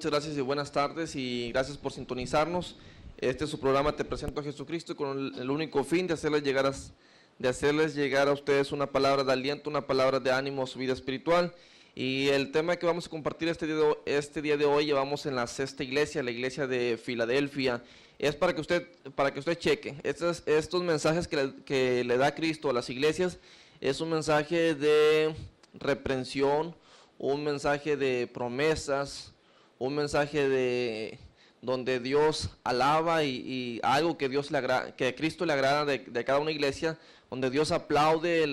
Muchas gracias y buenas tardes y gracias por sintonizarnos. Este es su programa Te Presento a Jesucristo con el único fin de hacerles llegar a ustedes una palabra de aliento, una palabra de ánimo a su vida espiritual. Y el tema que vamos a compartir este día de hoy llevamos en la sexta iglesia, la iglesia de Filadelfia. Es para que usted cheque. Estos mensajes que le da Cristo a las iglesias es un mensaje de reprensión, un mensaje de promesas, un mensaje de donde Dios alaba y algo que que a Cristo le agrada de cada una iglesia, donde Dios aplaude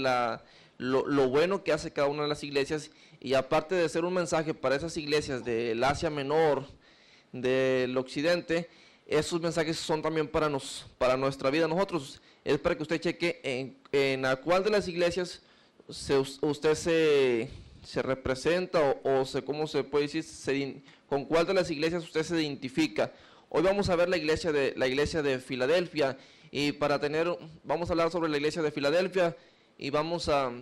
lo bueno que hace cada una de las iglesias. Y aparte de ser un mensaje para esas iglesias del Asia Menor, del Occidente, esos mensajes son también para nuestra vida. Nosotros, es para que usted cheque en a cuál de las iglesias usted se representa ¿cómo se puede decir? ¿Con cuál de las iglesias usted se identifica? Hoy vamos a ver la iglesia de Filadelfia y vamos a hablar sobre la iglesia de Filadelfia y vamos a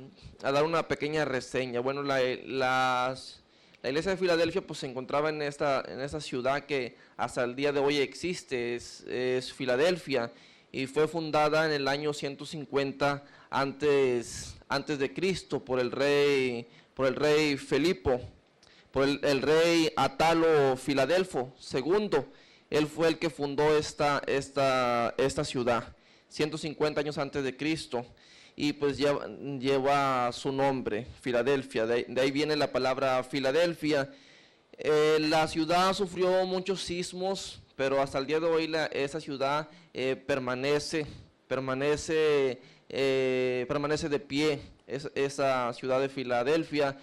dar una pequeña reseña. Bueno, la iglesia de Filadelfia pues se encontraba en esta ciudad que hasta el día de hoy existe, es Filadelfia, y fue fundada en el año 150 antes de Cristo por el rey Filipo, por el rey Atalo Filadelfo II. Él fue el que fundó esta ciudad 150 años antes de Cristo, y pues lleva su nombre, Filadelfia. De ahí viene la palabra Filadelfia. La ciudad sufrió muchos sismos, pero hasta el día de hoy esa ciudad permanece de pie. Esa ciudad de Filadelfia.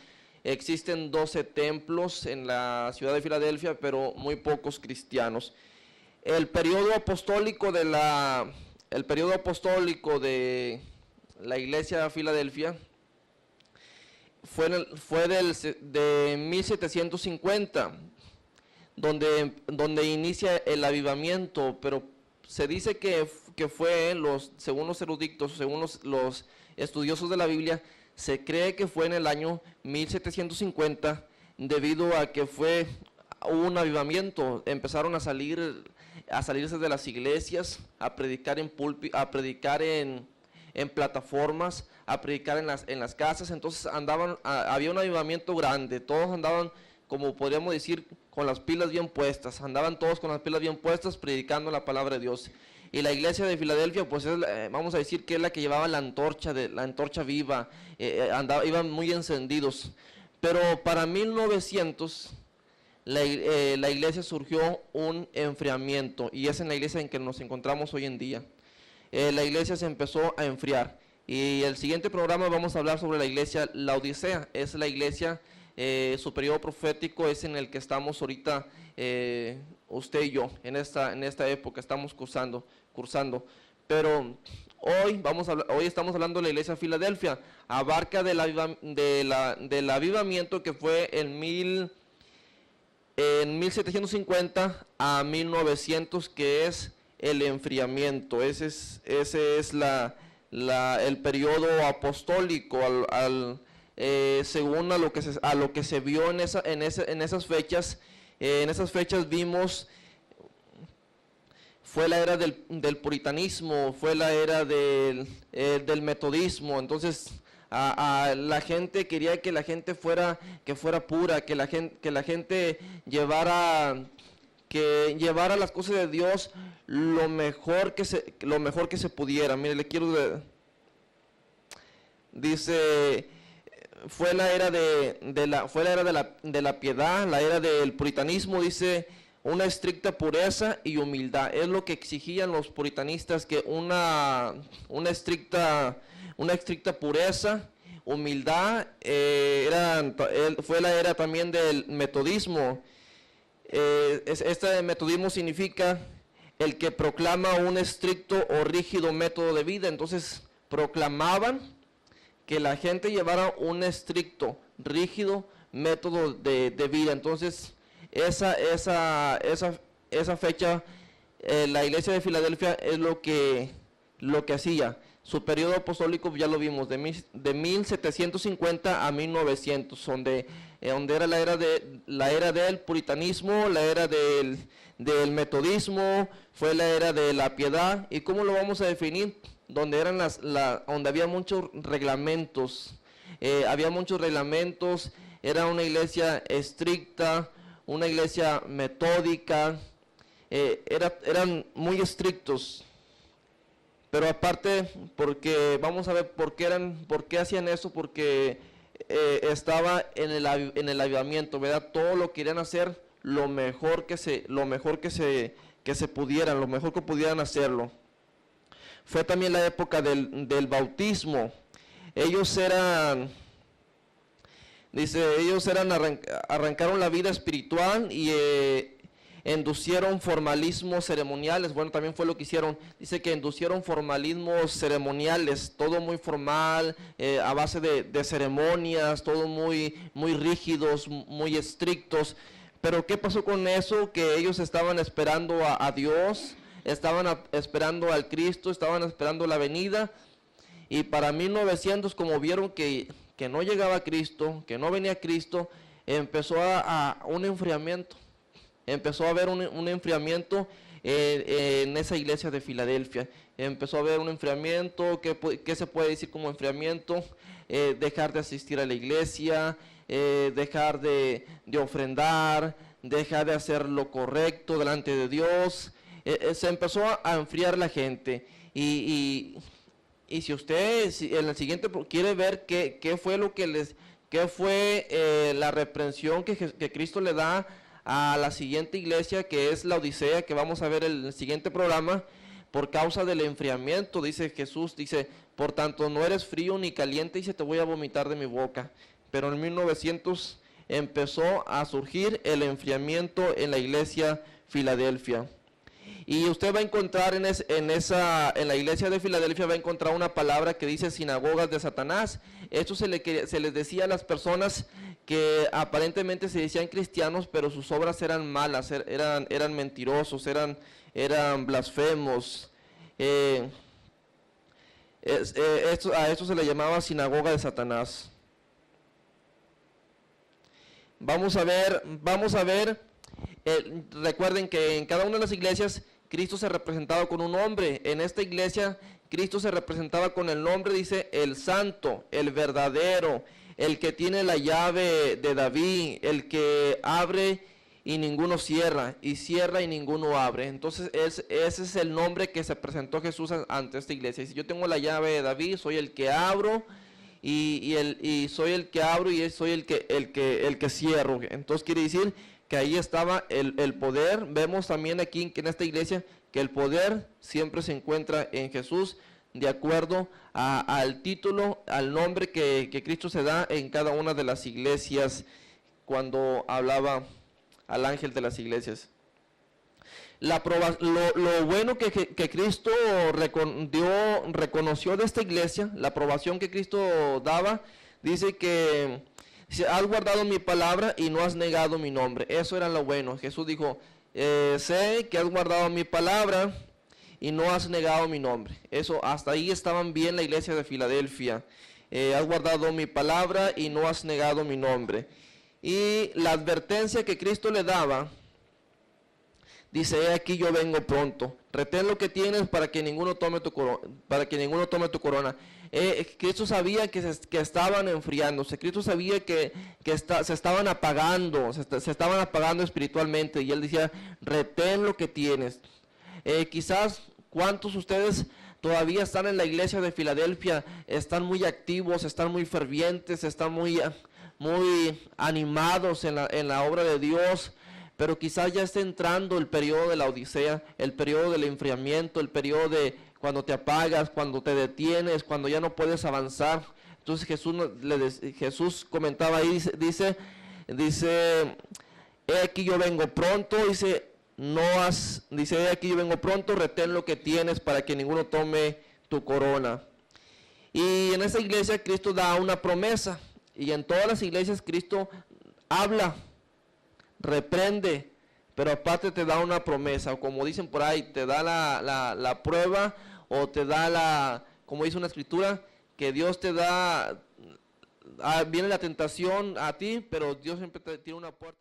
Existen 12 templos en la ciudad de Filadelfia, pero muy pocos cristianos. El periodo apostólico de la iglesia de Filadelfia fue de 1750, donde inicia el avivamiento, pero se dice que fue, según los eruditos, según los estudiosos de la Biblia, se cree que fue en el año 1750, debido a que fue un avivamiento. Empezaron a salirse de las iglesias, a predicar en plataformas, a predicar en las casas. Entonces había un avivamiento grande, todos andaban, como podríamos decir, con las pilas bien puestas, predicando la palabra de Dios. Y la iglesia de Filadelfia, pues vamos a decir que es la que llevaba la antorcha viva, iban muy encendidos. Pero para 1900 la iglesia surgió un enfriamiento, y es en la iglesia en que nos encontramos hoy en día. La iglesia se empezó a enfriar, y el siguiente programa vamos a hablar sobre la iglesia Laodicea. Es la iglesia, su periodo profético es en el que estamos ahorita, usted y yo, en esta época estamos cursando. Pero hoy estamos hablando de la iglesia de Filadelfia. Abarca del avivamiento que fue en 1750 a 1900, que es el enfriamiento. Ese es el periodo apostólico, según a lo que se vio en esas fechas. En esas fechas vimos, fue la era del puritanismo, fue la era del metodismo. Entonces la gente quería que la gente fuera pura, que la gente llevara las cosas de Dios lo mejor que se pudiera. Mire, dice, fue la era de la piedad, la era del puritanismo. Dice, una estricta pureza y humildad. Es lo que exigían los puritanistas, que una estricta pureza, humildad. Fue la era también del metodismo. Este metodismo significa el que proclama un estricto o rígido método de vida. Entonces proclamaban que la gente llevara un estricto, rígido método de vida. Entonces esa fecha, la iglesia de Filadelfia es lo que hacía. Su periodo apostólico ya lo vimos, de 1750 a 1900, donde era la era del puritanismo, la era del metodismo, fue la era de la piedad. ¿Y cómo lo vamos a definir? Donde eran donde había muchos reglamentos, era una iglesia estricta, una iglesia metódica, eran muy estrictos. Pero aparte, porque vamos a ver por qué hacían eso, porque estaba en el avivamiento, ¿verdad? Todo lo querían hacer lo mejor que se pudieran, lo mejor que pudieran hacerlo. Fue también la época del bautismo. Ellos arrancaron la vida espiritual y inducieron formalismos ceremoniales. Bueno, también fue lo que hicieron. Dice que inducieron formalismos ceremoniales, todo muy formal, a base de ceremonias, todo muy rígidos, muy estrictos. Pero ¿qué pasó con eso? Que ellos estaban esperando a Dios, estaban esperando al Cristo, estaban esperando la venida. Y para 1900, como vieron que no llegaba Cristo, que no venía Cristo, empezó a un enfriamiento. Empezó a haber un enfriamiento en esa iglesia de Filadelfia. Empezó a haber un enfriamiento. ¿Qué se puede decir como enfriamiento? Dejar de asistir a la iglesia, dejar de ofrendar, dejar de hacer lo correcto delante de Dios. Se empezó a enfriar la gente. Y si usted en el siguiente quiere ver qué fue la reprensión que Cristo le da a la siguiente iglesia, que es la Odisea, que vamos a ver en el siguiente programa, por causa del enfriamiento, dice Jesús, dice, por tanto no eres frío ni caliente, y se te voy a vomitar de mi boca. Pero en 1900 empezó a surgir el enfriamiento en la iglesia Filadelfia. Y usted va a encontrar en la iglesia de Filadelfia, va a encontrar una palabra que dice sinagogas de Satanás. Esto se les decía a las personas que aparentemente se decían cristianos, pero sus obras eran malas, eran mentirosos, eran blasfemos. A esto se le llamaba sinagoga de Satanás. Vamos a ver, recuerden que en cada una de las iglesias Cristo se representaba con un nombre. En esta iglesia Cristo se representaba con el nombre, dice, el santo, el verdadero, el que tiene la llave de David, el que abre y ninguno cierra, y cierra y ninguno abre. Entonces ese es el nombre que se presentó Jesús ante esta iglesia. Dice, yo tengo la llave de David, soy el que abro, y soy el que abro, y soy el que cierro. Entonces quiere decir que ahí estaba el poder. Vemos también aquí que en esta iglesia que el poder siempre se encuentra en Jesús, de acuerdo al título, al nombre que Cristo se da en cada una de las iglesias, cuando hablaba al ángel de las iglesias. Lo bueno que Cristo reconoció de esta iglesia, la aprobación que Cristo daba, dice que has guardado mi palabra y no has negado mi nombre. Eso era lo bueno. Jesús dijo, sé que has guardado mi palabra y no has negado mi nombre. Eso, hasta ahí estaban bien la iglesia de Filadelfia. Has guardado mi palabra y no has negado mi nombre. Y la advertencia que Cristo le daba, dice, he aquí yo vengo pronto. Retén lo que tienes para que ninguno tome tu corona. Cristo sabía que estaban enfriándose. Cristo sabía que se estaban apagando, se estaban apagando espiritualmente. Y él decía, retén lo que tienes. Quizás, ¿cuántos de ustedes todavía están en la iglesia de Filadelfia? Están muy activos, están muy fervientes, están muy animados en la obra de Dios. Pero quizás ya esté entrando el periodo de la Odisea, el periodo del enfriamiento, el periodo de cuando te apagas, cuando te detienes, cuando ya no puedes avanzar. Entonces Jesús comentaba ahí, dice, he aquí yo vengo pronto, he aquí yo vengo pronto, retén lo que tienes para que ninguno tome tu corona. Y en esa iglesia Cristo da una promesa, y en todas las iglesias Cristo habla, reprende, pero aparte te da una promesa, como dicen por ahí, te da la prueba, o te da como dice una escritura, que Dios te da, viene la tentación a ti, pero Dios siempre tiene una puerta.